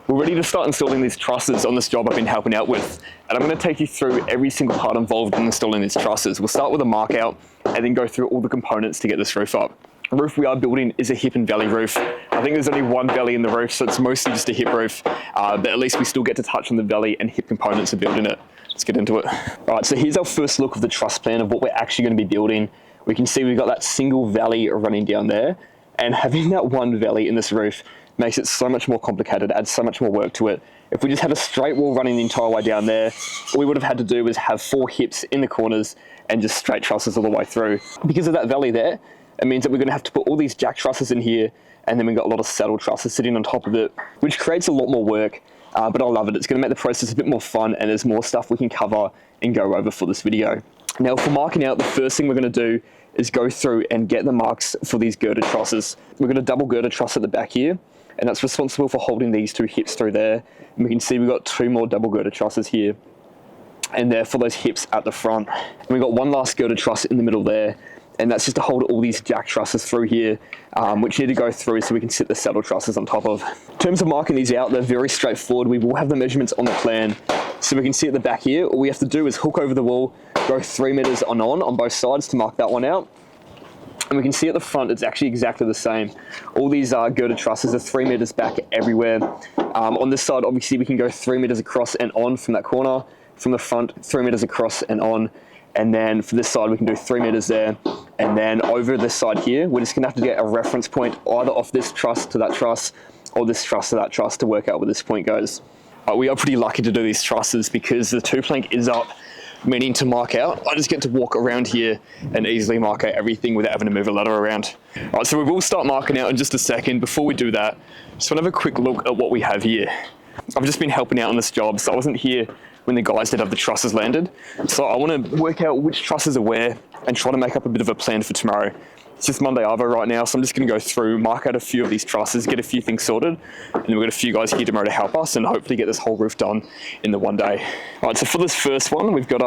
We're ready to start installing these trusses on this job I've been helping out with, and I'm going to take you through every single part involved in installing these trusses. We'll start with a mark out and then go through all the components to get this roof up. The roof we are building is a hip and valley roof. I think there's only one valley in the roof, so it's mostly just a hip roof, but at least we still get to touch on the valley and hip components of building it. Let's get into it. All right, so here's our first look of the truss plan of what we're actually going to be building. We can see we've got that single valley running down there, and having that one valley in this roof makes it so much more complicated, adds so much more work to it. If we just had a straight wall running the entire way down there, all we would have had to do was have 4 hips in the corners and just straight trusses all the way through. Because of that valley there, it means that we're going to have to put all these jack trusses in here, and then we've got a lot of saddle trusses sitting on top of it, which creates a lot more work, but I love it. It's going to make the process a bit more fun, and there's more stuff we can cover and go over for this video. Now, for marking out, the first thing we're going to do is go through and get the marks for these girder trusses. We're going to double girder truss at the back here, and that's responsible for holding these 2 hips through there. And we can see we've got 2 more double girder trusses here, and there for those hips at the front. And we've got 1 last girder truss in the middle there, and that's just to hold all these jack trusses through here, which need to go through so we can sit the saddle trusses on top of. In terms of marking these out, they're very straightforward. We will have the measurements on the plan, so we can see at the back here, all we have to do is hook over the wall, go 3 meters on both sides to mark that one out. And we can see at the front, it's actually exactly the same. All these girder trusses are 3 meters back everywhere. On this side, obviously, we can go 3 meters across and on from that corner. From the front, 3 meters across and on. And then for this side, we can do 3 meters there. And then over this side here, we're just gonna have to get a reference point either off this truss to that truss or this truss to that truss to work out where this point goes. We are pretty lucky to do these trusses because the 2 plank is up, meaning to mark out. I just get to walk around here and easily mark out everything without having to move a ladder around. All right, so we will start marking out in just a second. Before we do that, just want to have a quick look at what we have here. I've just been helping out on this job, so I wasn't here when the guys did have the trusses landed. So I want to work out which trusses are where and try to make up a bit of a plan for tomorrow. It's just Monday Arvo right now, so I'm just going to go through, mark out a few of these trusses, get a few things sorted, and then we've got a few guys here tomorrow to help us and hopefully get this whole roof done in the one day. All right, so for this first one, we've got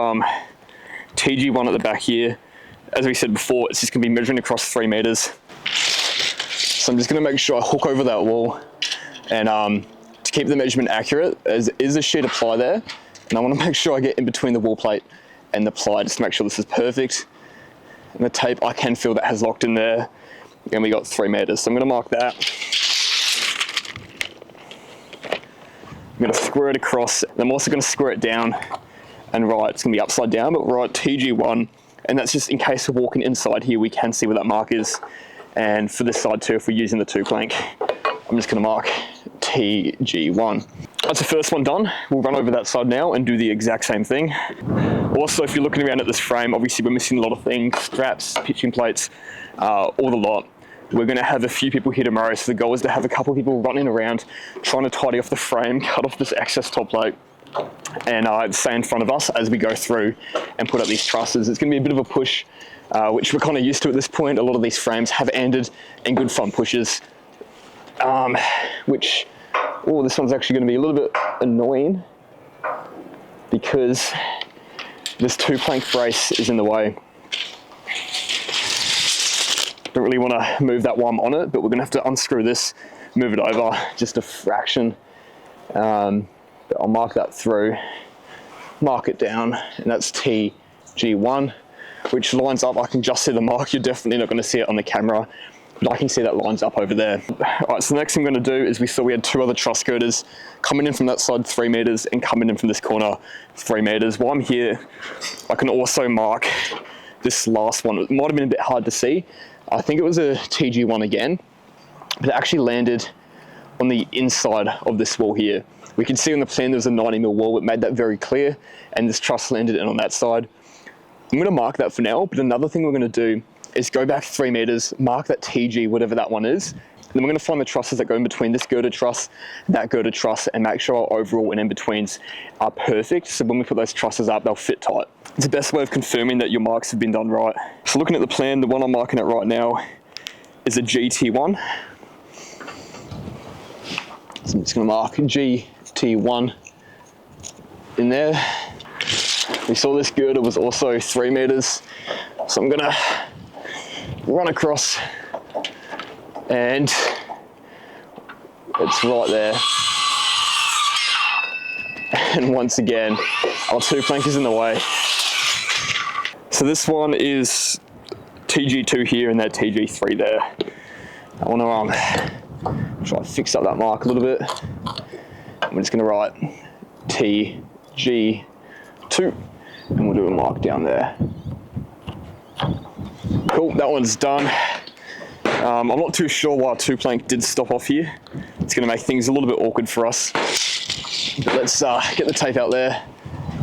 TG1 at the back here. As we said before, it's just going to be measuring across 3 meters. So I'm just going to make sure I hook over that wall, and to keep the measurement accurate, there is a sheet of ply there, and I want to make sure I get in between the wall plate and the ply just to make sure this is perfect. And the tape, I can feel that has locked in there. And we got 3 meters. So I'm going to mark that. I'm going to square it across. And I'm also going to square it down and right. It's going to be upside down, but right TG1. And that's just in case we're walking inside here, we can see where that mark is. And for this side too, if we're using the 2 plank, I'm just going to mark TG1. That's the first one done. We'll run over that side now and do the exact same thing. Also, if you're looking around at this frame, obviously we're missing a lot of things, straps, pitching plates, all the lot. We're going to have a few people here tomorrow, so the goal is to have a couple of people running around, trying to tidy off the frame, cut off this excess top plate, and stay in front of us as we go through and put up these trusses. It's going to be a bit of a push, which we're kind of used to at this point. A lot of these frames have ended in good front pushes, which, oh, this one's actually going to be a little bit annoying because this 2 plank brace is in the way. Don't really want to move that while I'm on it, but we're going to have to unscrew this, move it over just a fraction. But I'll mark that through, mark it down, and that's TG1, which lines up. I can just see the mark. You're definitely not going to see it on the camera, but I can see that lines up over there. All right, so the next thing I'm going to do is we saw we had 2 other truss girders coming in from that side 3 meters and coming in from this corner 3 meters. While I'm here, I can also mark this last one. It might have been a bit hard to see. I think it was a TG1 again, but it actually landed on the inside of this wall here. We can see on the plan there's a 90mm wall. It made that very clear, and this truss landed in on that side. I'm going to mark that for now, but another thing we're going to do is go back 3 meters, mark that TG, whatever that one is, and then we're going to find the trusses that go in between this girder truss, that girder truss, and make sure our overall and in-betweens are perfect, so when we put those trusses up, they'll fit tight. It's the best way of confirming that your marks have been done right. So looking at the plan, the one I'm marking it right now is a GT1. So I'm just going to mark GT1 in there. We saw this girder was also 3 meters, so I'm going to run across, and it's right there. And once again, our 2 plank is in the way. So this one is TG2 here and that TG3 there. I want to try to fix up that mark a little bit. I'm just going to write TG2 and we'll do a mark down there. Cool, that one's done. I'm not too sure why 2 plank did stop off here. It's going to make things a little bit awkward for us. But let's get the tape out there.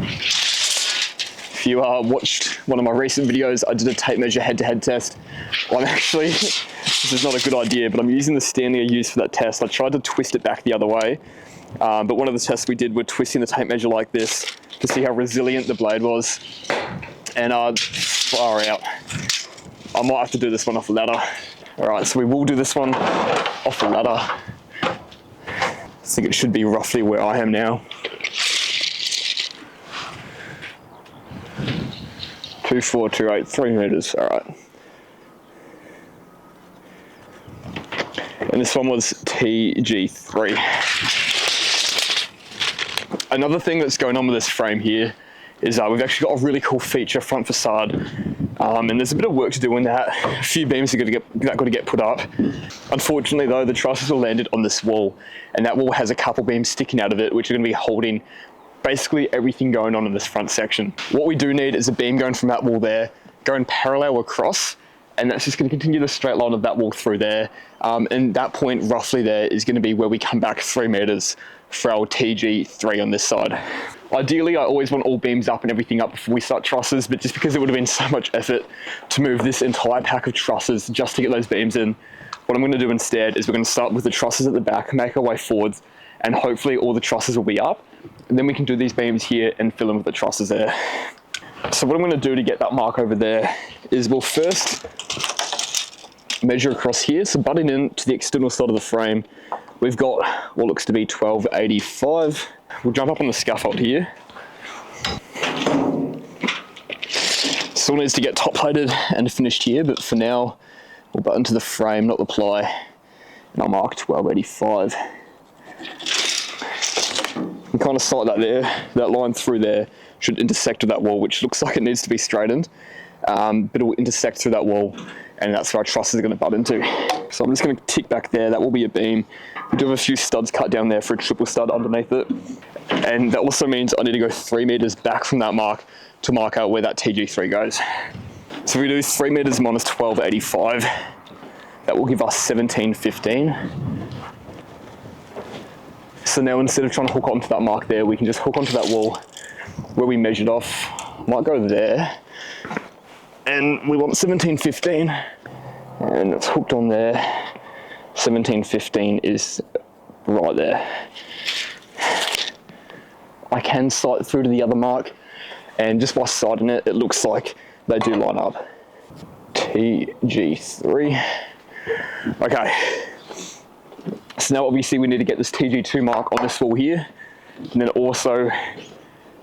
If you watched one of my recent videos, I did a tape measure head-to-head test. I'm actually, this is not a good idea, but I'm using the Stanley I used for that test. I tried to twist it back the other way, but one of the tests we did were twisting the tape measure like this to see how resilient the blade was. And far out. I might have to do this one off a ladder. All right, so we will do this one off a ladder. I think it should be roughly where I am now. 2.428, 3 meters, all right. And this one was TG3. Another thing that's going on with this frame here is we've actually got a really cool feature front facade, and there's a bit of work to do in that. A few beams are got to get put up. Unfortunately though, the trusses are landed on this wall, and that wall has a couple beams sticking out of it, which are going to be holding basically everything going on in this front section. What we do need is a beam going from that wall there, going parallel across, and that's just going to continue the straight line of that wall through there. And that point roughly there is going to be where we come back 3 meters for our TG3 on this side. Ideally, I always want all beams up and everything up before we start trusses, but just because it would have been so much effort to move this entire pack of trusses just to get those beams in, what I'm going to do instead is we're going to start with the trusses at the back, make our way forwards, and hopefully all the trusses will be up. And then we can do these beams here and fill in with the trusses there. So what I'm going to do to get that mark over there is we'll first measure across here. So butting in to the external side of the frame, we've got what looks to be 1285. We'll jump up on the scaffold here. Still needs to get top plated and finished here, but for now, we'll button to the frame, not the ply, and I'll mark 1285. You kind of sight that there, that line through there should intersect with that wall, which looks like it needs to be straightened, but it will intersect through that wall, and that's where our trusses are going to butt into. So I'm just going to tick back there, that will be a beam. We do have a few studs cut down there for a triple stud underneath it, and that also means I need to go 3 meters back from that mark to mark out where that TG3 goes. So if we do 3 meters minus 1285, that will give us 1715. So now instead of trying to hook onto that mark there, we can just hook onto that wall where we measured off. Might go there, and we want 1715, and it's hooked on there. 1715 is right there. I can sight through to the other mark, and just by sighting it, it looks like they do line up. TG3. Okay. So now obviously we need to get this TG2 mark on this wall here, and then also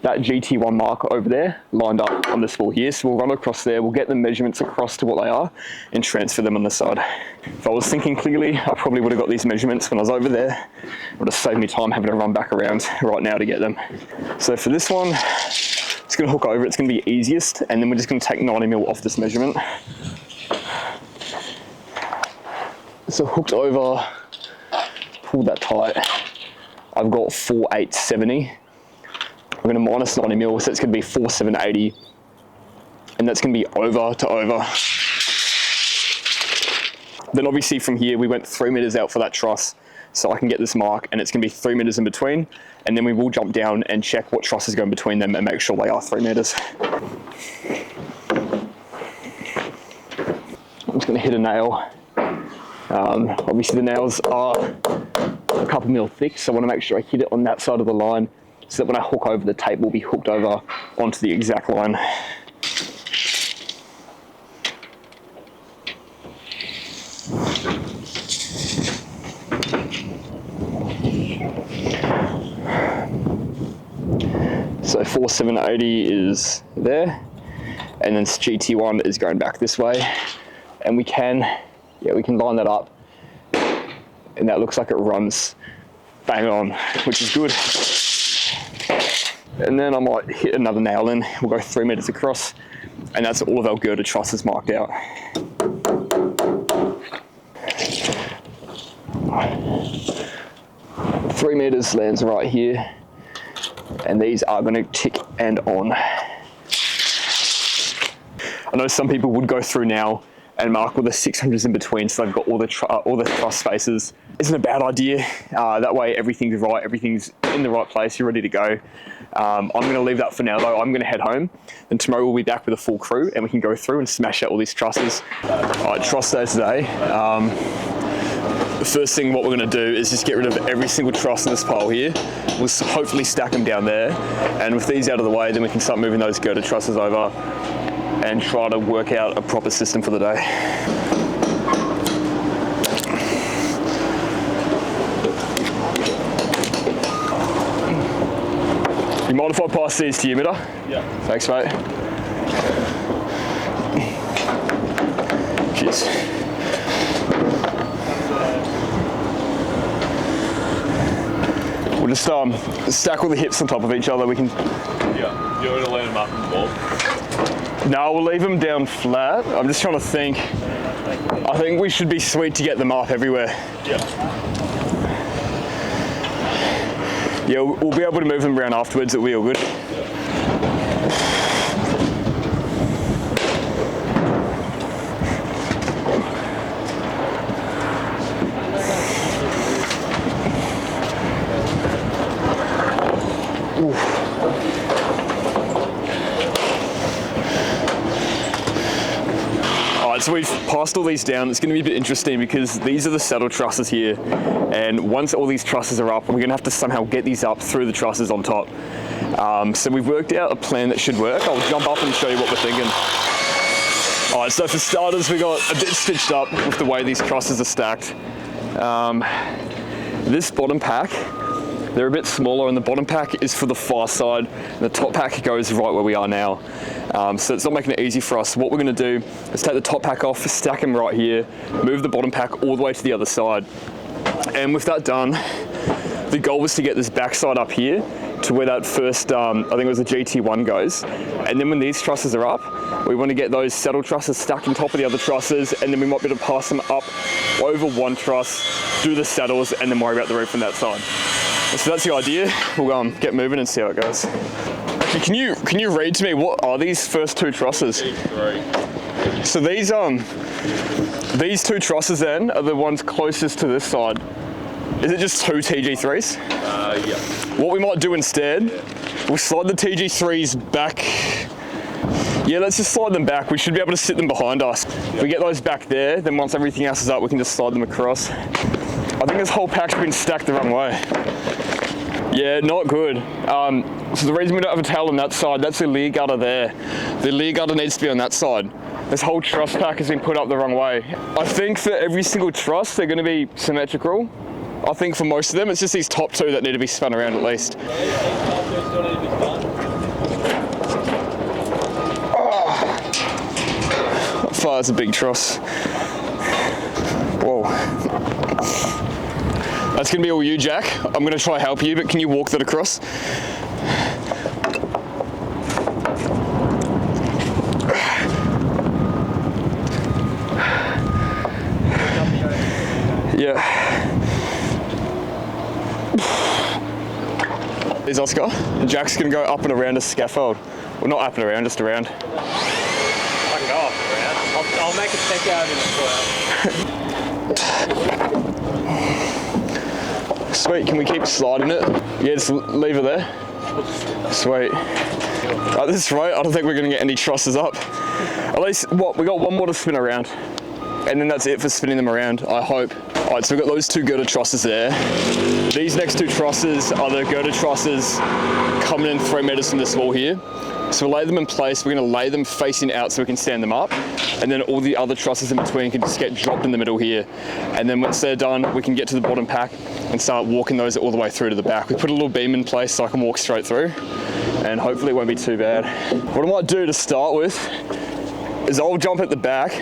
that GT1 mark over there lined up on this wall here. So we'll run across there, we'll get the measurements across to what they are and transfer them on the side. If I was thinking clearly, I probably would have got these measurements when I was over there. It would have saved me time having to run back around right now to get them. So for this one, it's going to hook over, it's going to be easiest, and then we're just going to take 90mm off this measurement. So hooked over, pulled that tight. I've got 4870. I'm going to minus 90mm, so it's going to be 4780, and that's going to be over to over. Then obviously from here we went 3 meters out for that truss, so I can get this mark, and it's going to be 3 meters in between, and then we will jump down and check what truss is going between them and make sure they are 3 meters. I'm just going to hit a nail. Obviously the nails are a couple mil thick, so I want to make sure I hit it on that side of the line, so that when I hook over, the tape will be hooked over onto the exact line. So 4780 is there, and then GT1 is going back this way, and we can line that up, and that looks like it runs bang on, which is good. And then I might hit another nail in. We'll go 3 meters across, and that's all of our girder trusses marked out. Three meters lands right here, and these are going to tick and on. I know some people would go through now and mark all the 600s in between, so they've got all the truss spaces. Isn't a bad idea. That way everything's right, everything's in the right place, you're ready to go. I'm going to leave that for now though. I'm going to head home, and tomorrow we'll be back with a full crew and we can go through and smash out all these trusses. Alright, truss day today. The first thing what we're going to do is just get rid of every single truss in this pile here. We'll hopefully stack them down there, and with these out of the way then we can start moving those girder trusses over and try to work out a proper system for the day. You mind if I pass these to you, Mitter? Yeah. Thanks, mate. Cheers. We'll just stack all the hips on top of each other. We can. Yeah. Do you want to lay them up in the ball? No, we'll leave them down flat. I'm just trying to think. I think we should be sweet to get them up everywhere. Yeah. Yeah, we'll be able to move them around afterwards. It'll be all good. So we've passed all these down. It's going to be a bit interesting because these are the saddle trusses here, and once all these trusses are up, we're going to have to somehow get these up through the trusses on top. So we've worked out a plan that should work. I'll jump up and show you what we're thinking. Alright, so for starters, we got a bit stitched up with the way these trusses are stacked. This bottom pack, they're a bit smaller, and the bottom pack is for the far side, and the top pack goes right where we are now. So it's not making it easy for us. What we're going to do is take the top pack off, stack them right here, move the bottom pack all the way to the other side. And with that done, the goal was to get this back side up here to where that first, I think it was a GT1 goes. And then when these trusses are up, we want to get those saddle trusses stacked on top of the other trusses, and then we might be able to pass them up over one truss, do the saddles, and then worry about the roof from that side. So that's the idea. We'll get moving and see how it goes. Actually, can you read to me, what are these first two trusses? So these two trusses then are the ones closest to this side. Is it just two TG3s? Yeah. What we might do instead, we'll slide the TG3s back. Yeah, let's just slide them back. We should be able to sit them behind us. If we get those back there, then once everything else is up, we can just slide them across. I think this whole pack's been stacked the wrong way. Yeah, not good. So the reason we don't have a tail on that side, that's the leer gutter there. The leer gutter needs to be on that side. This whole truss pack has been put up the wrong way. I think for every single truss, they're going to be symmetrical. I think for most of them, it's just these top two that need to be spun around at least. Oh, that far is a big truss. Whoa. That's going to be all you, Jack. I'm going to try help you, but can you walk that across? Yeah. There's Oscar. Jack's going to go up and around a scaffold. Well, not up and around, just around. I can go up and around. I'll make a check out in the Sweet, can we keep sliding it? Yeah, just leave it there. Sweet. At this rate, I don't think we're going to get any trusses up. At least, we got one more to spin around. And then that's it for spinning them around, I hope. Alright, so we've got those two girder trusses there. These next two trusses are the girder trusses coming in 3 meters from this wall here. So we'll lay them in place, we're going to lay them facing out so we can stand them up, and then all the other trusses in between can just get dropped in the middle here. And then once they're done, we can get to the bottom pack and start walking those all the way through to the back. We put a little beam in place so I can walk straight through, and hopefully it won't be too bad. What I might do to start with is I'll jump at the back,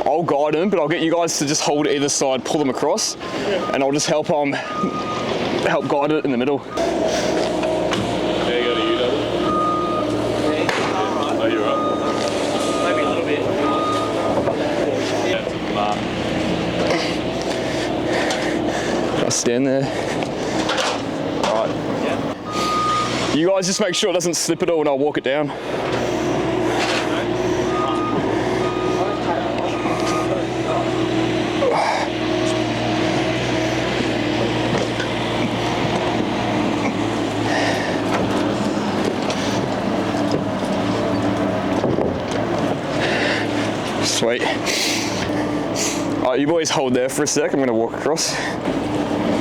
I'll guide them, but I'll get you guys to just hold either side, pull them across, and I'll just help guide it in the middle. Yeah, you gotta use I'll stand there. All right. Yeah. You guys just make sure it doesn't slip at all, and I'll walk it down. Sweet. All right, you boys hold there for a sec. I'm going to walk across.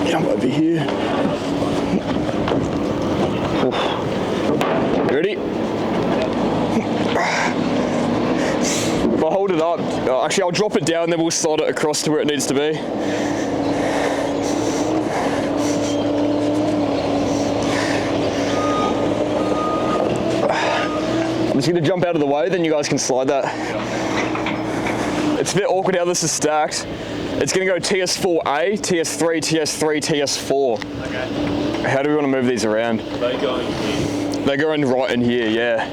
Get on over here. Ready? If I hold it up, actually I'll drop it down, then we'll slide it across to where it needs to be. I'm just going to jump out of the way, then you guys can slide that. It's a bit awkward how this is stacked. It's going to go TS4A, TS3, TS3, TS4. Okay. How do we want to move these around? They go in here. They're going right in here, yeah.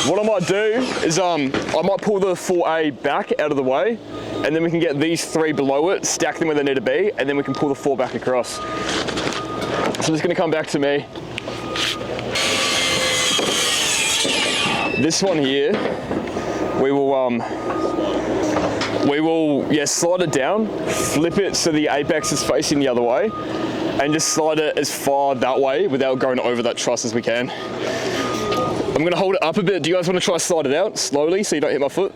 What I might do is I might pull the 4A back out of the way, and then we can get these 3 below it, stack them where they need to be, and then we can pull the 4 back across. So it's going to come back to me. This one here, we will slide it down, flip it so the apex is facing the other way, and just slide it as far that way without going over that truss as we can. I'm going to hold it up a bit. Do you guys want to try to slide it out slowly so you don't hit my foot?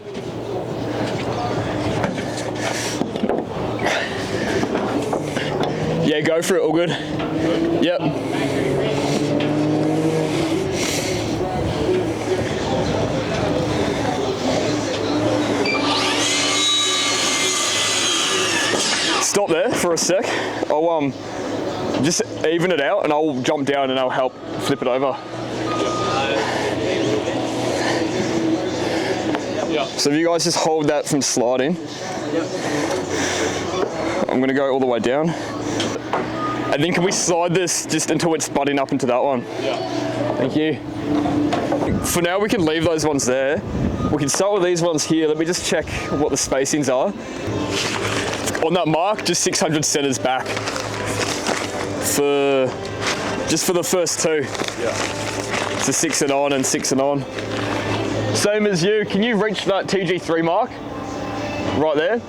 Yeah, go for it, all good. Yep. Stop there for a sec. I'll just even it out and I'll jump down and I'll help flip it over. So if you guys just hold that from sliding, I'm going to go all the way down. And then can we slide this just until it's butting up into that one? Yeah. Thank you. For now we can leave those ones there. We can start with these ones here. Let me just check what the spacings are. On that mark, just 600 centers back just for the first 2. Yeah. So 6 and on and 6 and on. Same as you. Can you reach that TG3 mark? Right there.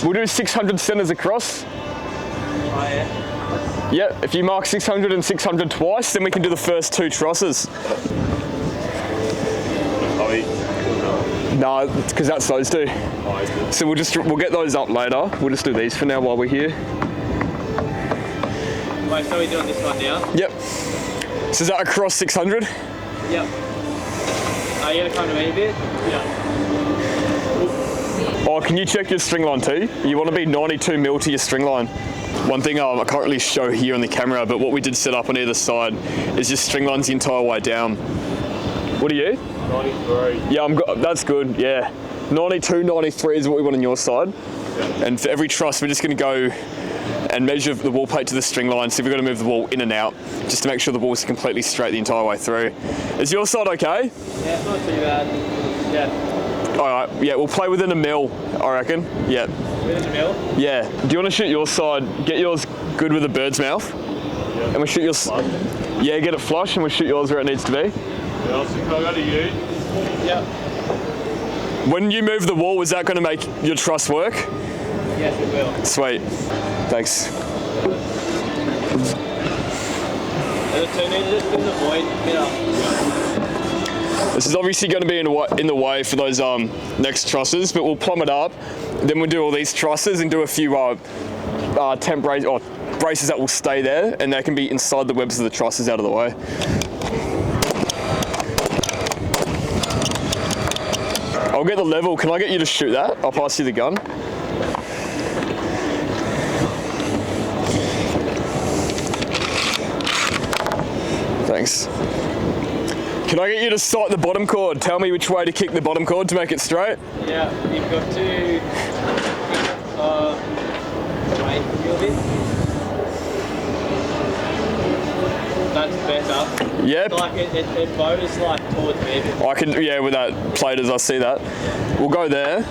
We'll do 600 centers across. Oh, yeah. Yeah, if you mark 600 and 600 twice, then we can do the first 2 trusses. No, because that's those 2. So we'll get those up later. We'll just do these for now while we're here. Wait, so we're doing this one now? Yep. So is that across 600? Yep. Are you gonna come to me a bit? Yeah. Oh, can you check your string line too? You want to be 92 mil to your string line. One thing I can't really show here on the camera, but what we did set up on either side is just string lines the entire way down. What are you? 93. Yeah, that's good, yeah. 92, 93 is what we want on your side. Yeah. And for every truss, we're just going to go and measure the wall plate to the string line, so we've got to move the wall in and out, just to make sure the wall's completely straight the entire way through. Is your side okay? Yeah, it's not too bad. Yeah. All right, yeah, we'll play within a mil, I reckon. Yeah. Within a mil? Yeah. Do you want to shoot your side? Get yours good with a bird's mouth. Yeah. And we shoot yours. Yeah, get it flush, and we'll shoot yours where it needs to be. Yeah, so can I go to you? Yeah. When you move the wall, is that going to make your truss work? Yes, it will. Sweet. Thanks. This is obviously going to be in the way for those next trusses, but we'll plumb it up. Then we'll do all these trusses and do a few temp braces that will stay there, and they can be inside the webs of the trusses out of the way. I'll get the level. Can I get you to shoot that? I'll pass you the gun. Thanks. Can I get you to sight the bottom cord? Tell me which way to kick the bottom cord to make it straight. Yeah, you've got to right a little bit. That's better. Yep. Like it bows like towards me. I can, yeah, with that plate as I see that. We'll go there.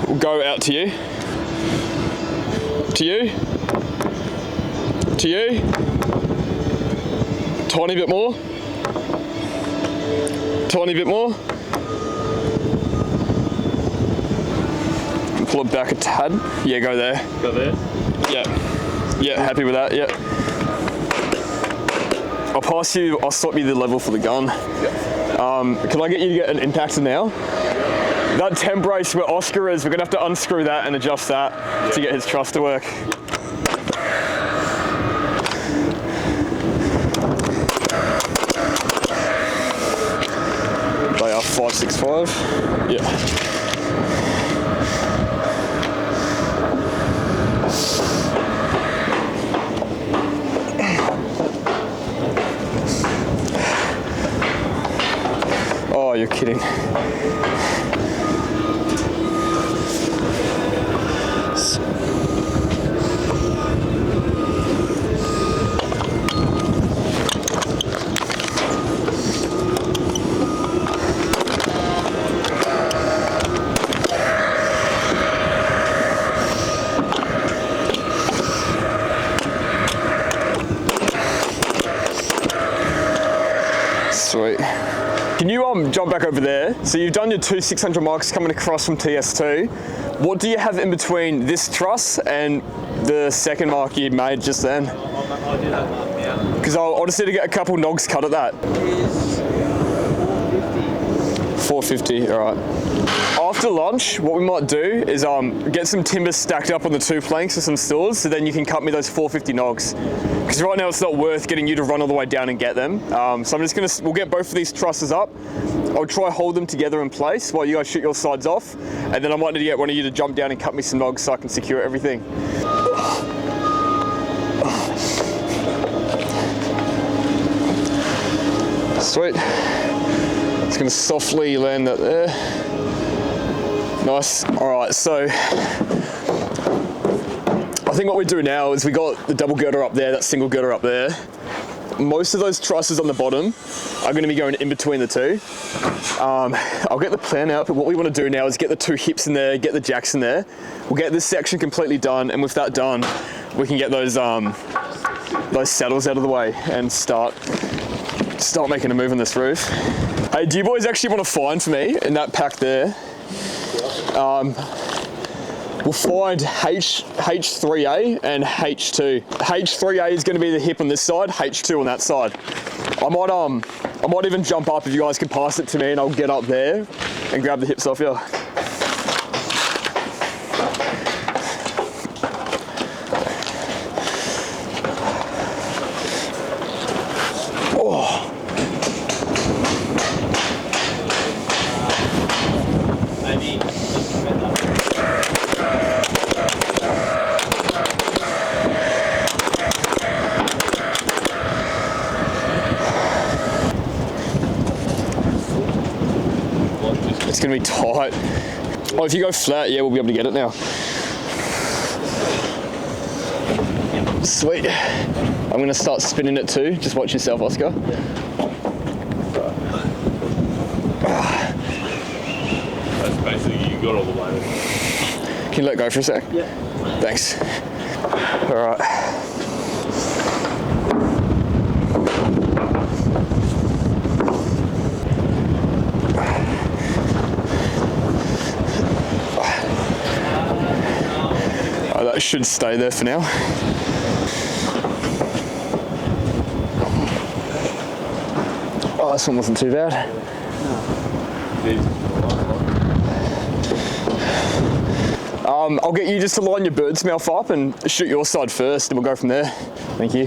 We'll go out to you. To you. To you. Tiny bit more. Tiny bit more. Pull it back a tad. Yeah, go there. Go there? Yeah. Yeah, happy with that, yeah. I'll swap you the level for the gun. Yeah. Can I get you to get an impactor now? That temp brace where Oscar is, we're gonna have to unscrew that and adjust that to get his truss to work. They are 565. Yeah. Oh, you're kidding. Sweet. Can you jump back over there? So you've done your two 600 marks coming across from TS2. What do you have in between this truss and the second mark you made just then? I'll do that mark now. Because I'll just need to get a couple nogs cut at that. Is 450. 450, all right. After lunch, what we might do is get some timber stacked up on the two planks with some stools, so then you can cut me those 450 nogs. Because right now it's not worth getting you to run all the way down and get them. So I'm just we'll get both of these trusses up. I'll try hold them together in place while you guys shoot your sides off. And then I might need to get one of you to jump down and cut me some nogs so I can secure everything. Sweet. Just gonna softly land that there. Nice. All right, so I think what we do now is we got the double girder up there, that single girder up there. Most of those trusses on the bottom are going to be going in between the two. I'll get the plan out, but what we want to do now is get the two hips in there, get the jacks in there. We'll get this section completely done, and with that done, we can get those saddles out of the way and start making a move on this roof. Hey, do you boys actually want to find for me in that pack there? We'll find H3A and H2. H3A is going to be the hip on this side, H2 on that side. I might even jump up if you guys can pass it to me, and I'll get up there and grab the hips off you. It's gonna be tight. Oh, if you go flat, yeah, we'll be able to get it now. Sweet. I'm gonna start spinning it too. Just watch yourself, Oscar. That's basically you got all the way. Can you let go for a sec? Yeah. Thanks. All right. That should stay there for now. Oh, this one wasn't too bad. I'll get you just to line your bird's mouth up and shoot your side first, and we'll go from there. Thank you.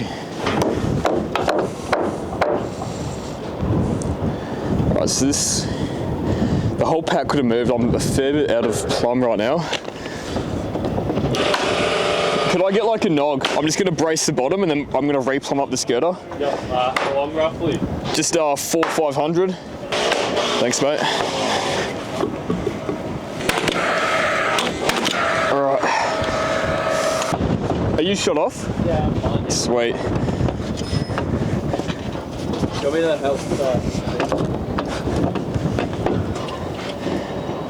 Alright, so the whole pack could have moved. I'm a fair bit out of plumb right now. Could I get like a nog? I'm just going to brace the bottom and then I'm going to re-plumb up this girder. Yeah, how long roughly? Just 400-500. Thanks, mate. Alright. Are you shut off? Yeah, I'm fine. Sweet. Show me that help.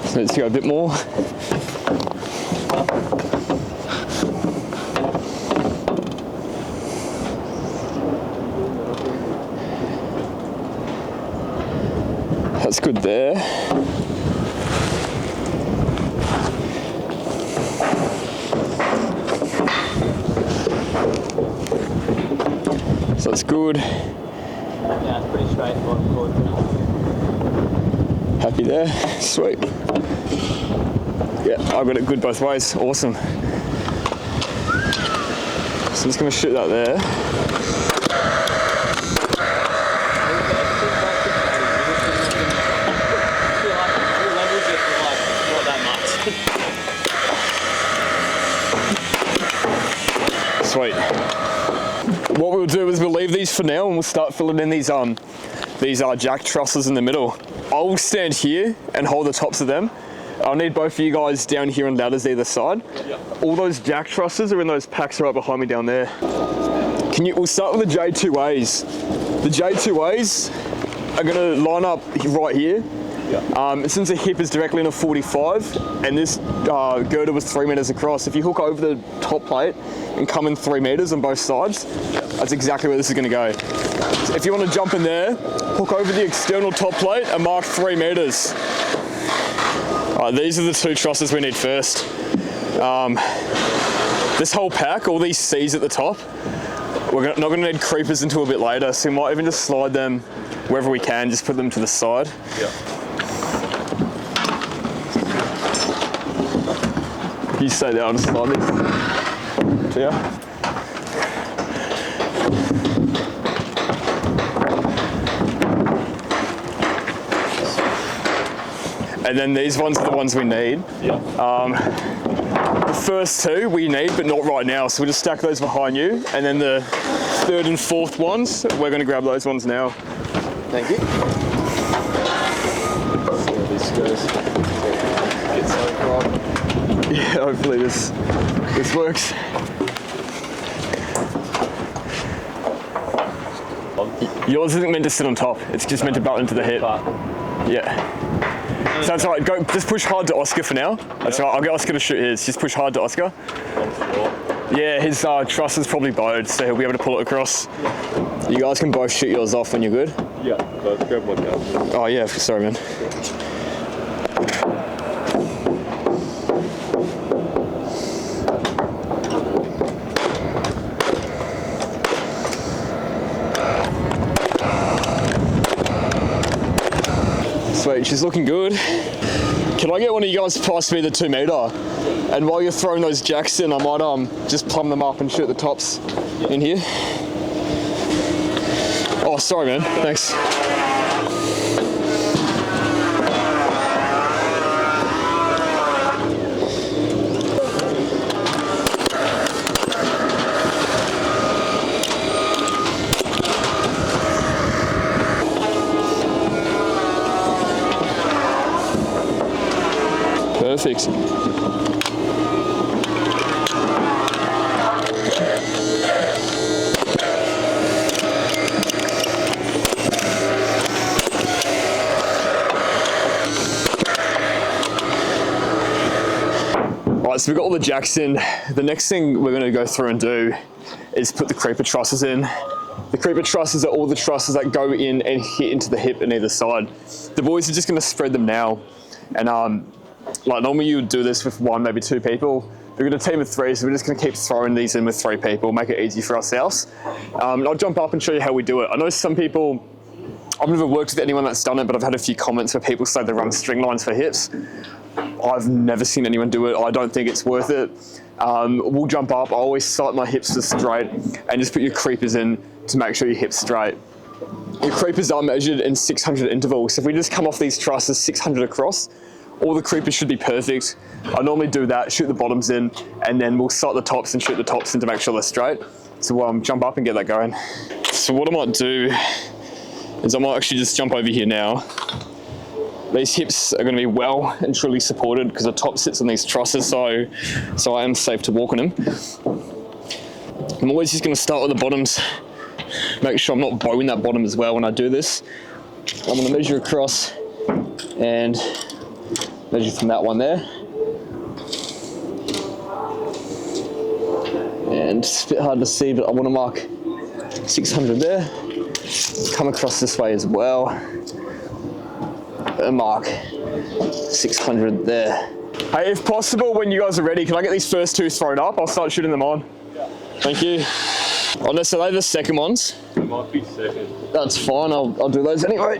So let's go a bit more. that's good there. So that's good. Yeah, it's pretty straightforward. Happy there, sweet. Yeah, I got it good both ways, awesome. So I'm just gonna shoot that there. Sweet. What we'll do is we'll leave these for now and we'll start filling in these jack trusses in the middle. I'll stand here and hold the tops of them. I'll need both of you guys down here on ladders either side. Yep. All those jack trusses are in those packs right behind me down there. We'll start with the J2As. The J2As are gonna line up right here. Yeah. Since the hip is directly in a 45 and this girder was 3 meters across, if you hook over the top plate and come in 3 meters on both sides, that's exactly where this is gonna go. So if you wanna jump in there, hook over the external top plate and mark 3 meters. These are the 2 trusses we need first. This whole pack, all these C's at the top, we're not gonna need creepers until a bit later, so we might even just slide them wherever we can, just put them to the side. Yeah. You stay there, I'll just slide this. Yeah. And then these ones are the ones we need. Yeah. The first 2 we need, but not right now, so we'll just stack those behind you. And then the 3rd and 4th ones, we're gonna grab those ones now. Thank you. See how this goes. Get something right. Yeah, hopefully this works. Yours isn't meant to sit on top, it's just meant to butt into the hip. Yeah. So that's all right, just push hard to Oscar for now. That's all right, I'll get Oscar to shoot his. Just push hard to Oscar. Yeah, his truss is probably bowed, so he'll be able to pull it across. You guys can both shoot yours off when you're good. Yeah, let's grab one now. Oh yeah, sorry man. Sweet, she's looking good. Can I get one of you guys to pass me the 2 meter? And while you're throwing those jacks in, I might just plumb them up and shoot the tops in here. Oh, sorry man, thanks. Perfect. Right, so we've got all the jacks in. The next thing we're going to go through and do is put the creeper trusses in. The creeper trusses are all the trusses that go in and hit into the hip on either side. The boys are just going to spread them now. And like normally you would do this with 1, maybe 2 people. We're going to team of 3, so we're just going to keep throwing these in with 3 people, make it easy for ourselves. I'll jump up and show you how we do it. I know some people, I've never worked with anyone that's done it, but I've had a few comments where people say they run string lines for hips. I've never seen anyone do it. I don't think it's worth it. We'll jump up. I always sight my hips to straight and just put your creepers in to make sure your hips straight. Your creepers are measured in 600 intervals. So if we just come off these trusses 600 across, all the creepers should be perfect. I normally do that, shoot the bottoms in, and then we'll sight the tops and shoot the tops in to make sure they're straight. So jump up and get that going. So what I might do is I might actually just jump over here now. These hips are going to be well and truly supported because the top sits on these trusses, so I am safe to walk on them. I'm always just going to start with the bottoms. Make sure I'm not bowing that bottom as well when I do this. I'm going to measure across and measure from that one there. And it's a bit hard to see, but I want to mark 600 there. Come across this way as well. a mark. 600 there. Hey, if possible, when you guys are ready, can I get these first two thrown up? I'll start shooting them on. Yeah. Thank you. Oh no, so they're the second ones? It might be second. That's fine, I'll do those anyway.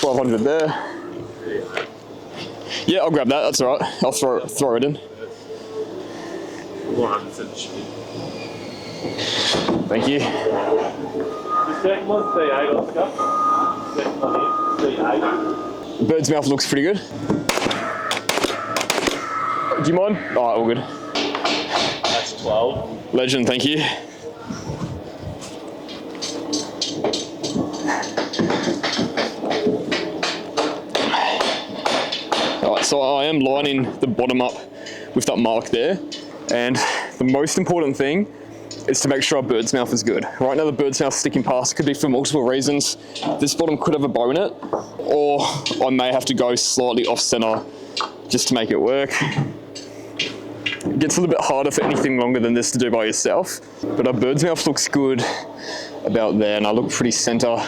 1200 there. Yeah, I'll grab that, that's all right. I'll throw it in. 100% shit. Thank you. The second one's C8, Oscar. The second one is C8. Bird's mouth looks pretty good. Do you mind? All right, all good. That's 12. Legend, thank you. All right, so I am lining the bottom up with that mark there. And the most important thing is to make sure our bird's mouth is good. Right now the bird's mouth sticking past could be for multiple reasons. This bottom could have a bow in it, or I may have to go slightly off center just to make it work. It gets a little bit harder for anything longer than this to do by yourself, but our bird's mouth looks good about there, and I look pretty center,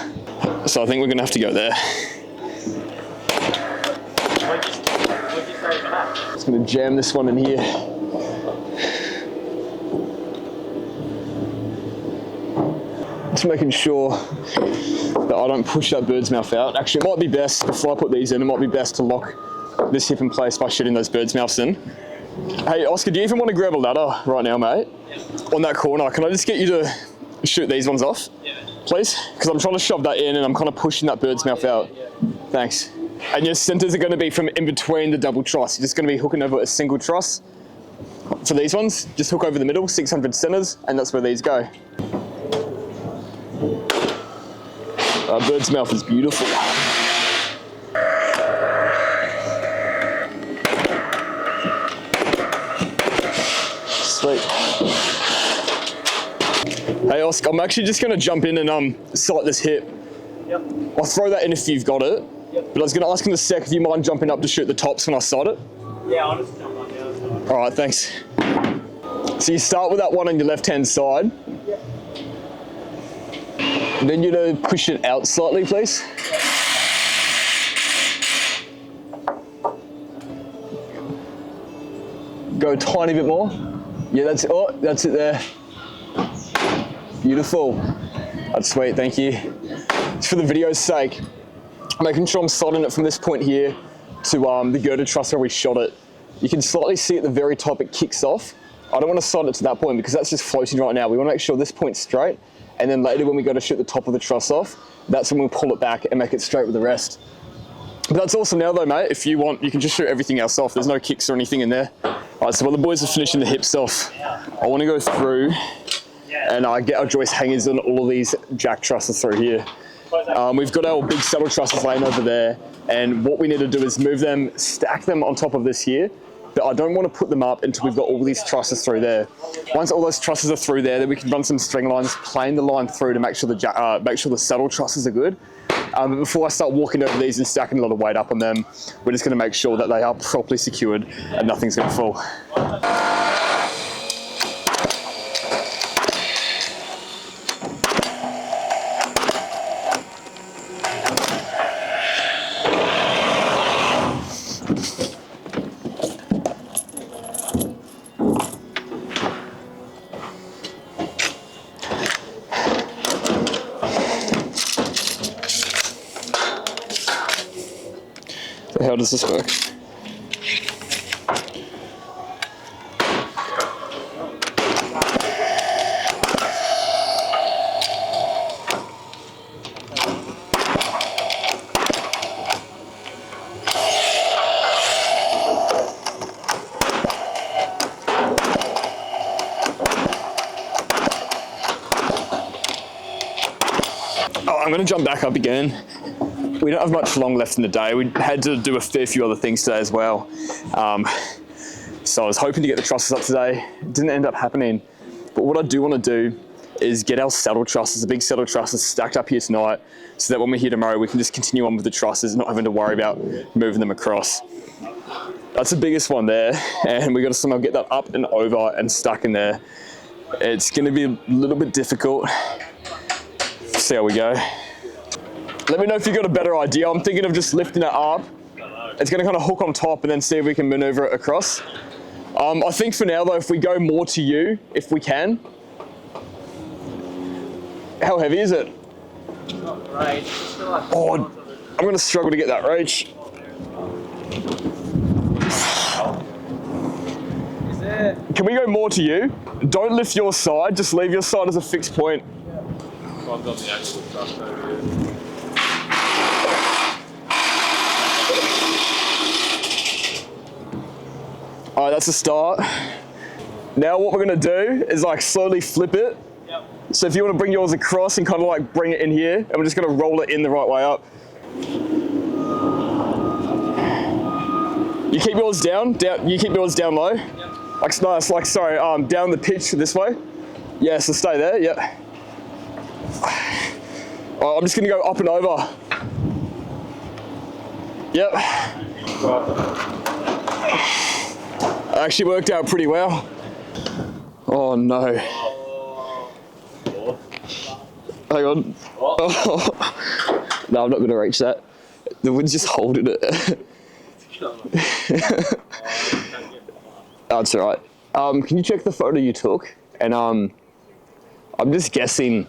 so I think we're gonna have to go there. Just gonna jam this one in here. Just making sure that I don't push that bird's mouth out. Actually, it might be best, before I put these in, it might be best to lock this hip in place by shooting those bird's mouths in. Hey, Oscar, do you even want to grab a ladder right now, mate? Yeah. On that corner, can I just get you to shoot these ones off? Yeah. Please? Because I'm trying to shove that in and I'm kind of pushing that bird's mouth out. Yeah. Thanks. And your centers are going to be from in between the double truss. You're just going to be hooking over a single truss. For these ones, just hook over the middle, 600 centers, and that's where these go. Bird's mouth is beautiful. Sweet. Hey Oscar, I'm actually just going to jump in and sight this hip. Yep. I'll throw that in if you've got it. Yep. But I was going to ask in a sec if you mind jumping up to shoot the tops when I sight it. Yeah, I'll just jump on now. Alright, thanks. So you start with that one on your left-hand side. Yep. And then you're going to push it out slightly, please. Go a tiny bit more. Yeah, that's it there. Beautiful. That's sweet, thank you. Just for the video's sake, making sure I'm sighting it from this point here to the girder truss where we shot it. You can slightly see at the very top it kicks off. I don't want to sight it to that point because that's just floating right now. We want to make sure this point's straight, and then later when we go to shoot the top of the truss off, that's when we'll pull it back and make it straight with the rest. But that's awesome now though, mate. If you want, you can just shoot everything else off. There's no kicks or anything in there. All right, so while the boys are finishing the hips off, I want to go through and get our joist hangers on all of these jack trusses through here. We've got our big saddle trusses laying over there, and what we need to do is move them, stack them on top of this here, but I don't want to put them up until we've got all these trusses through there. Once all those trusses are through there, then we can run some string lines, plane the line through to make sure the saddle trusses are good. But before I start walking over these and stacking a lot of weight up on them, we're just going to make sure that they are properly secured and nothing's going to fall. So how does this work? I'm going to jump back up again. We don't have much long left in the day. We had to do a fair few other things today as well. So I was hoping to get the trusses up today. It didn't end up happening. But what I do want to do is get our saddle trusses, the big saddle trusses, stacked up here tonight, so that when we're here tomorrow, we can just continue on with the trusses, not having to worry about moving them across. That's the biggest one there, and we got to somehow get that up and over and stuck in there. It's going to be a little bit difficult. See how we go. Let me know if you got a better idea. I'm thinking of just lifting it up. It's going to kind of hook on top and then see if we can maneuver it across. I think for now though, if we go more to you, if we can. How heavy is it? Not great. Still like Oh, I'm going to struggle to get that reach. Is there? Can we go more to you? Don't lift your side, just leave your side as a fixed point. I've got the actual truss over here. Alright, that's a start. Now what we're going to do is like slowly flip it. Yep. So if you want to bring yours across and kind of like bring it in here, and we're just going to roll it in the right way up. You keep yours down, you keep yours down low. Yep. Like, no, it's like, sorry, down the pitch this way. Yeah, so stay there, yep. Alright, I'm just going to go up and over. Yep. Actually worked out pretty well. Oh no. Hang on. Oh. No, I'm not going to reach that. The wind's just holding it. That's all right. Can you check the photo you took? And I'm just guessing.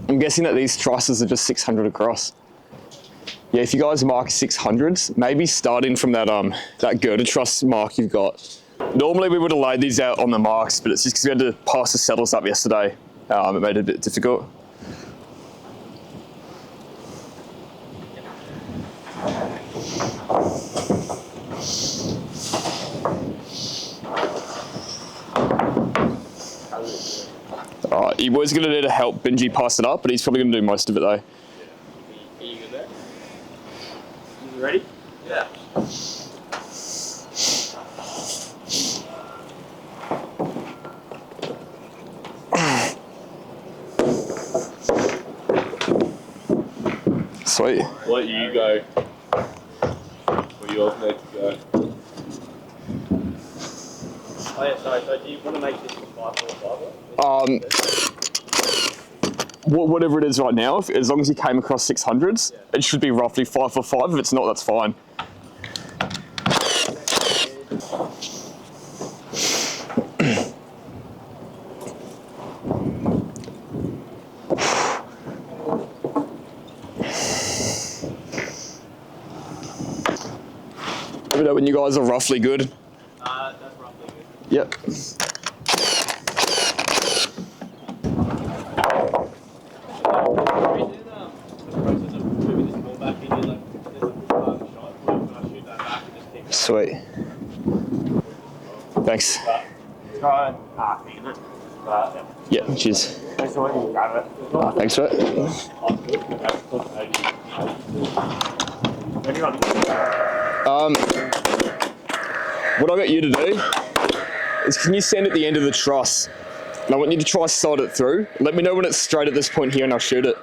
I'm guessing that these trusses are just 600 across. Yeah, if you guys mark 600s, maybe starting from that that girder truss mark you've got. Normally we would have laid these out on the marks, but it's just because we had to pass the settles up yesterday. It made it a bit difficult. Alright, your boy's gonna need to help Benji pass it up, but he's probably gonna do most of it though. Are you good there? You ready? Yeah. Sweet. Let you go. Or yours need to go. Oh yeah, sorry, so do you want to make this 545? Whatever it is right now, as long as you came across 600s, it should be roughly 545. If it's not, that's fine. Let me know when you guys are roughly good. That's roughly good. Yep. Sweet. Thanks. Yeah, cheers. Thanks for it. What I got you to do is, can you stand at the end of the truss? And I want you to try side it through. Let me know when it's straight at this point here and I'll shoot it.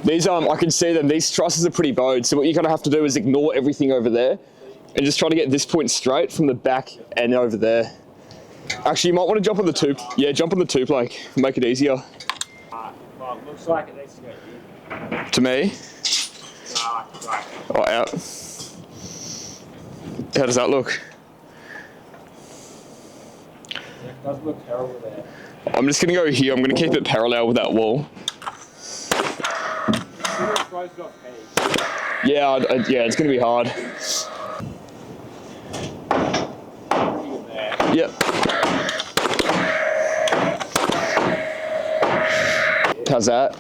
These, I can see them, these trusses are pretty bowed, so what you're gonna have to do is ignore everything over there and just try to get this point straight from the back and over there. Actually, you might want to jump on the two. Yeah, jump on the two plank, make it easier. Well, looks like it needs to go here. To me? Right. Oh, out. How does that look? It does look terrible there. I'm just gonna go here, I'm gonna keep it parallel with that wall. Yeah, yeah, it's gonna be hard. Yep. How's that?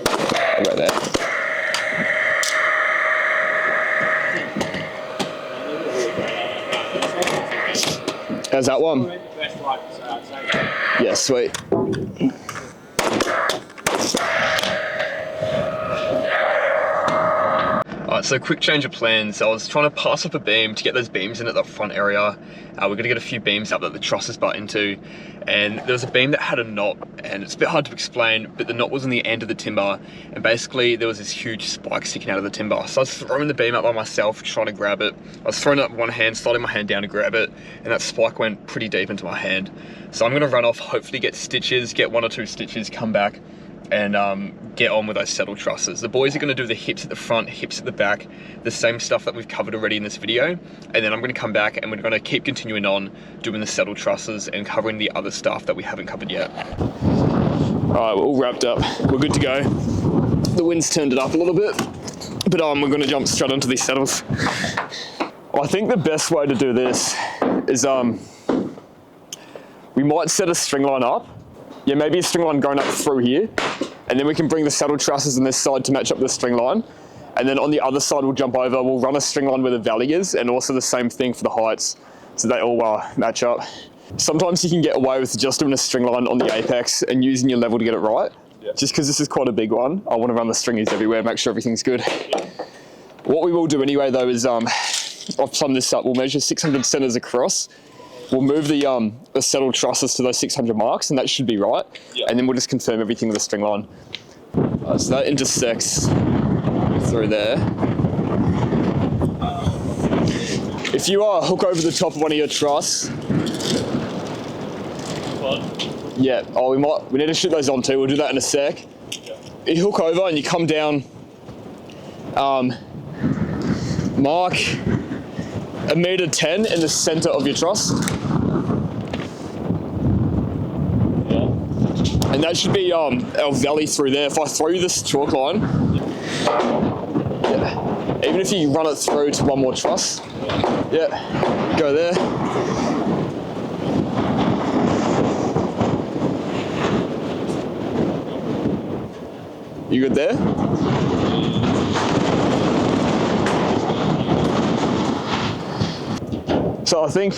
How about that? How's that one? Yeah, sweet. Alright, Alright, so quick change of plans. I was trying to pass up a beam to get those beams in at the front area. We're going to get a few beams up that the trusses butt into, and there was a beam that had a knot, and it's a bit hard to explain, but the knot was on the end of the timber, and basically there was this huge spike sticking out of the timber. So I was throwing the beam up by myself, trying to grab it. I was throwing it up with one hand, sliding my hand down to grab it, and that spike went pretty deep into my hand. So I'm going to run off, hopefully get stitches, get 1 or 2 stitches, come back, and get on with those settle trusses. The boys are going to do the hips at the front, hips at the back, the same stuff that we've covered already in this video, and then I'm going to come back and we're going to keep continuing on doing the settle trusses and covering the other stuff that we haven't covered yet. Alright, we're all wrapped up, we're good to go. The wind's turned it up a little bit, but we're going to jump straight onto these settles. I think the best way to do this is we might set a string line up. Yeah, maybe a string line going up through here, and then we can bring the saddle trusses on this side to match up the string line, and then on the other side we'll jump over, we'll run a string line where the valley is, and also the same thing for the heights, so they all match up. Sometimes you can get away with just doing a string line on the apex and using your level to get it right. Yeah. Just because this is quite a big one, I want to run the stringies everywhere, make sure everything's good. Yeah. What we will do anyway though is, I'll sum this up, we'll measure 600 centers across. We'll move the settle trusses to those 600 marks, and that should be right. Yep. And then we'll just confirm everything with a string line. So that intersects through there. If you hook over the top of one of your truss. What? Yeah. Oh, we need to shoot those on too. We'll do that in a sec. Yeah. You hook over and you come down. Mark 1.10 meters in the center of your truss. Yeah. And that should be our valley through there. If I throw you this chalk line, yeah, even if you run it through to one more truss, yeah, go there. You good there? So I think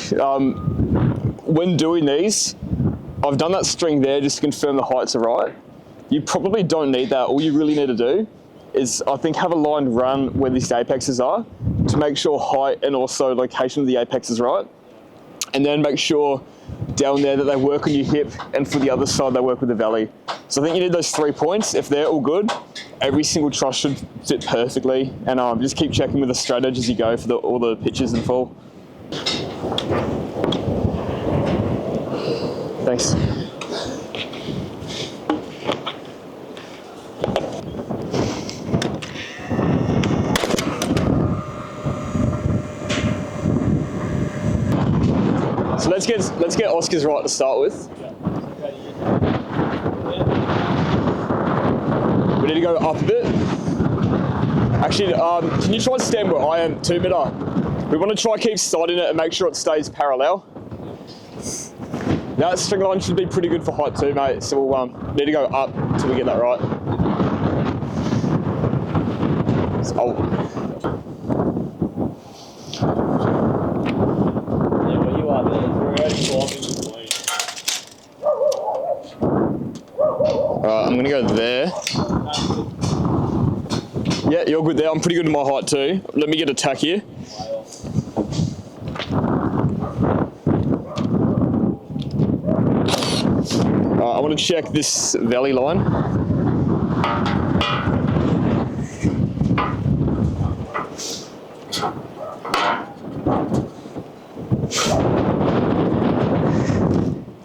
when doing these, I've done that string there just to confirm the heights are right. You probably don't need that. All you really need to do is, I think, have a line run where these apexes are to make sure height and also location of the apex is right. And then make sure down there that they work on your hip, and for the other side they work with the valley. So I think you need those 3 points. If they're all good, every single truss should fit perfectly. And just keep checking with the straight edge as you go for all the pitches and fall. Thanks. So let's get Oscar's right to start with. We need to go up a bit. Actually, can you try and stand where I am, 2 meter? We want to try keep sliding it and make sure it stays parallel. Now that string line should be pretty good for height too, mate. So we'll need to go up until we get that right. Yeah, well you are there. We're already climbing the plane. Alright, I'm gonna go there. Yeah, you're good there. I'm pretty good in my height too. Let me get a tack here. I want to check this valley line.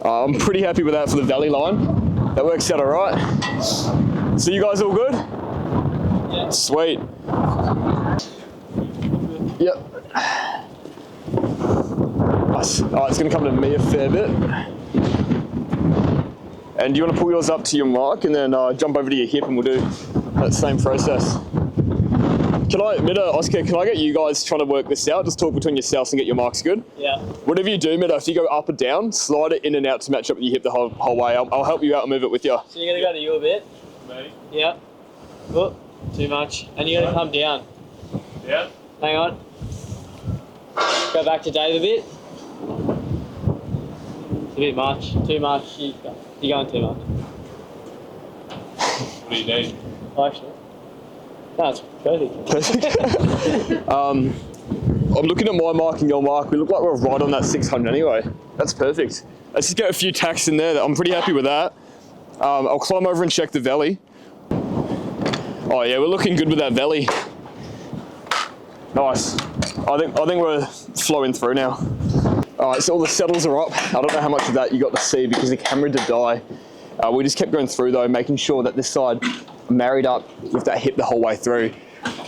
I'm pretty happy with that for the valley line. That works out all right. So you guys all good? Yeah. Sweet. Yep. Nice. All right, it's going to come to me a fair bit. And you want to pull yours up to your mark and then jump over to your hip, and we'll do that same process. Oscar, can I get you guys trying to work this out? Just talk between yourselves and get your marks good. Yeah. Whatever you do, Middo, if you go up or down, slide it in and out to match up with your hip the whole way. I'll help you out and move it with you. So you're going to go to you a bit? Me? Yeah. Oh, too much. And you're going to come down. Yeah. Hang on. Go back to Dave a bit. It's a bit much. Too much. You're going too much. What do you need? Actually. That's perfect. Perfect. I'm looking at my mark and your mark. We look like we're right on that 600 anyway. That's perfect. Let's just get a few tacks in there. I'm pretty happy with that. I'll climb over and check the valley. Oh yeah, we're looking good with that valley. Nice. I think we're flowing through now. All right, so all the settles are up. I don't know how much of that you got to see because the camera did die. We just kept going through though, making sure that this side married up with that hip the whole way through.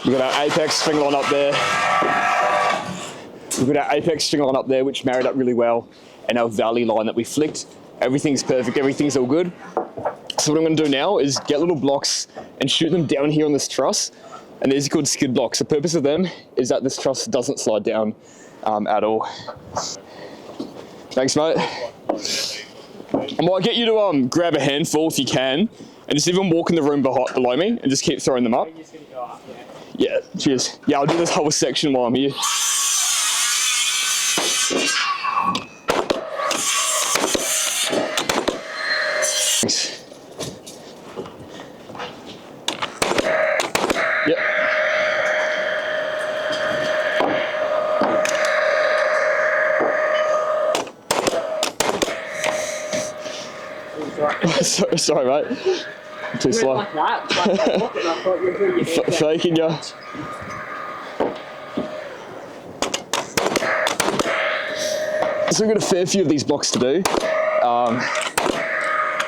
We've got our apex string line up there. We've got our apex string line up there, which married up really well, and our valley line that we flicked. Everything's perfect, everything's all good. So what I'm gonna do now is get little blocks and shoot them down here on this truss. And these are called skid blocks. The purpose of them is that this truss doesn't slide down at all. Thanks, mate. I might get you to grab a handful if you can, and just even walk in the room below me and just keep throwing them up. Yeah, cheers. Yeah, I'll do this whole section while I'm here. Thanks. Yep. Sorry, mate. I'm too slow. Like that. Faking ya. So we've got a fair few of these blocks to do.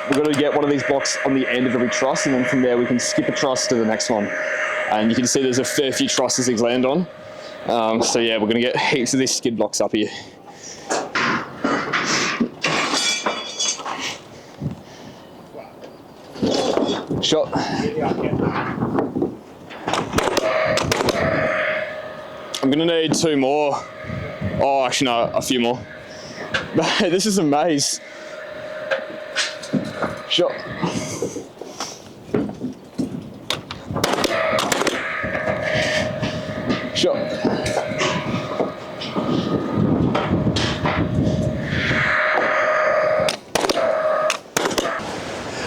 We've got to get one of these blocks on the end of every truss, and then from there we can skip a truss to the next one. And you can see there's a fair few trusses these land on. So yeah, we're going to get heaps of these skid blocks up here. Shot. I'm going to need 2 more. Oh, actually no, a few more. This is a maze. Shot. Shot.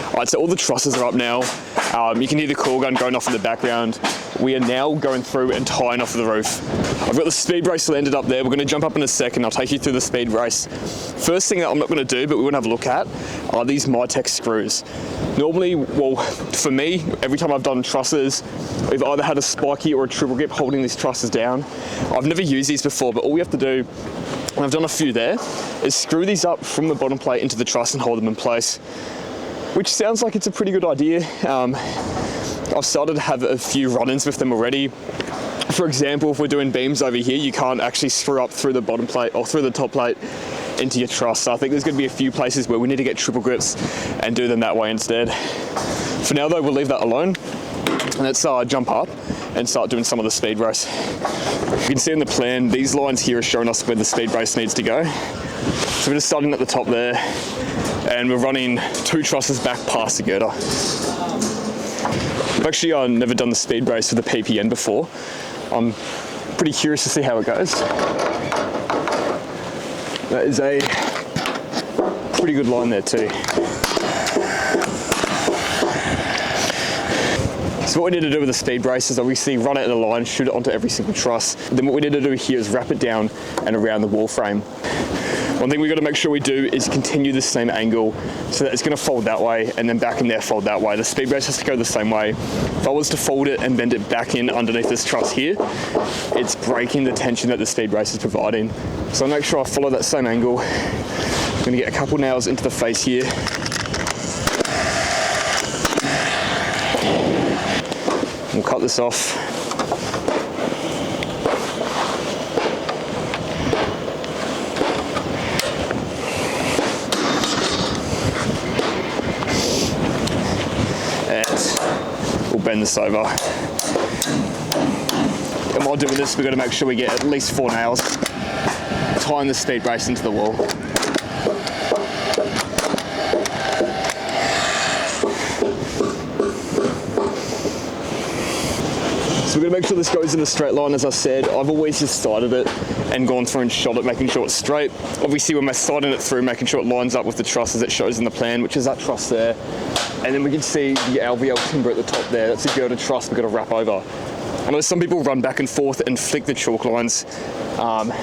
Alright, so all the trusses are up now. You can hear the coil gun going off in the background. We are now going through and tying off the roof. I've got the speed brace landed up there. We're going to jump up in a second. I'll take you through the speed brace. First thing that I'm not going to do, but we want to have a look at, are these mytek screws. Normally, well, for me, every time I've done trusses, we've either had a spiky or a triple grip holding these trusses down. I've never used these before, but all we have to do, and I've done a few there, is screw these up from the bottom plate into the truss and hold them in place, which sounds like it's a pretty good idea. I've started to have a few run-ins with them already. For example, if we're doing beams over here, you can't actually screw up through the bottom plate or through the top plate into your truss. So I think there's going to be a few places where we need to get triple grips and do them that way instead. For now though, we'll leave that alone. And let's jump up and start doing some of the speed brace. You can see in the plan, these lines here are showing us where the speed brace needs to go. So we're just starting at the top there, and we're running 2 trusses back past the girder. I've actually never done the speed brace with the PPN before. I'm pretty curious to see how it goes. That is a pretty good line there too. So what we need to do with the speed brace is obviously run it in a line, shoot it onto every single truss. Then what we need to do here is wrap it down and around the wall frame. One thing we've got to make sure we do is continue the same angle so that it's going to fold that way and then back in there, fold that way. The speed brace has to go the same way. If I was to fold it and bend it back in underneath this truss here, it's breaking the tension that the speed brace is providing. So I'll make sure I follow that same angle. I'm going to get a couple nails into the face here. We'll cut this off. We'll bend this over. And while doing this, we've got to make sure we get at least 4 nails, tying the speed brace into the wall. So So we're gonna make sure this goes in a straight line, as I said. I've always just started it and gone through and shot it, making sure it's straight. Obviously when we're sliding it through, making sure it lines up with the trusses it shows in the plan, which is that truss there. And then we can see the LVL timber at the top there. That's a girder truss we've got to wrap over. I know some people run back and forth and flick the chalk lines.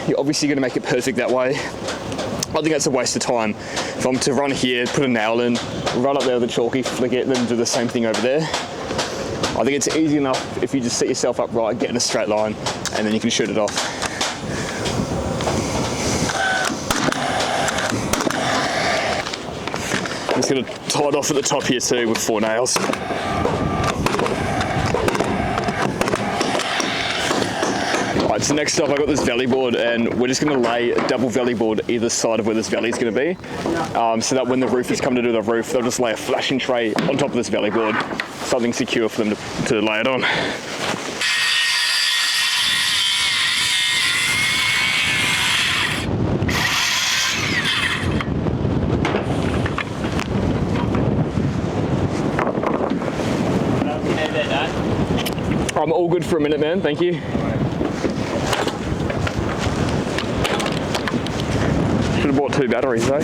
You're obviously gonna make it perfect that way. I think that's a waste of time. If I'm to run here, put a nail in, run up there with a chalky, flick it, then do the same thing over there. I think it's easy enough if you just set yourself up right, get in a straight line, and then you can shoot it off. I'm just gonna tie it off at the top here too with 4 nails. Right, so next up I got this valley board, and we're just going to lay a double valley board either side of where this valley is going to be, so that when the roofers come to do the roof, they'll just lay a flashing tray on top of this valley board, something secure for them to lay it on. I'm all good for a minute, man, thank you. Should have bought 2 batteries though.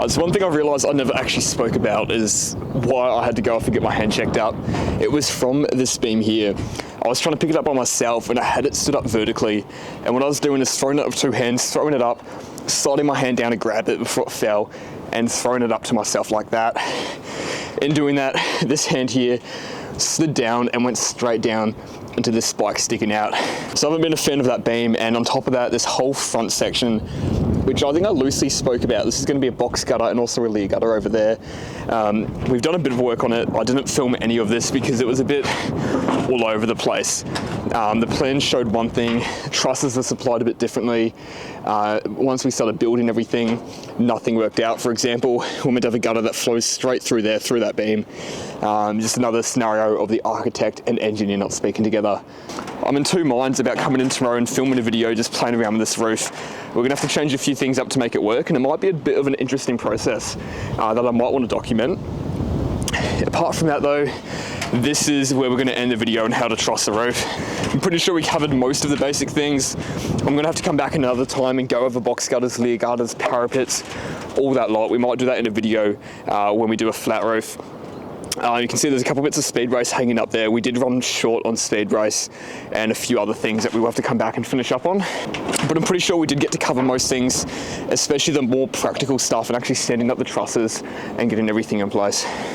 So one thing I realised I never actually spoke about is why I had to go off and get my hand checked out. It was from this beam here. I was trying to pick it up by myself and I had it stood up vertically, and what I was doing is throwing it up with 2 hands, throwing it up, sliding my hand down to grab it before it fell, and throwing it up to myself like that. In doing that, this hand here slid down and went straight down into this spike sticking out. So I haven't been a fan of that beam, and on top of that, this whole front section, which I think I loosely spoke about. This is going to be a box gutter and also a rear gutter over there. We've done a bit of work on it. I didn't film any of this because it was a bit all over the place. The plan showed one thing, trusses are supplied a bit differently. Once we started building everything, nothing worked out. For example, we're meant to have a gutter that flows straight through there, through that beam. Just another scenario of the architect and engineer not speaking together. I'm in 2 minds about coming in tomorrow and filming a video just playing around with this roof. We're gonna have to change a few things up to make it work, and it might be a bit of an interesting process that I might want to document. Apart from that though, this is where we're going to end the video on how to truss the roof. I'm pretty sure we covered most of the basic things. I'm going to have to come back another time and go over box gutters, rear gutters, parapets, all that lot. We might do that in a video when we do a flat roof. You can see there's a couple bits of speed brace hanging up there. We did run short on speed brace and a few other things that we will have to come back and finish up on. But I'm pretty sure we did get to cover most things, especially the more practical stuff and actually standing up the trusses and getting everything in place.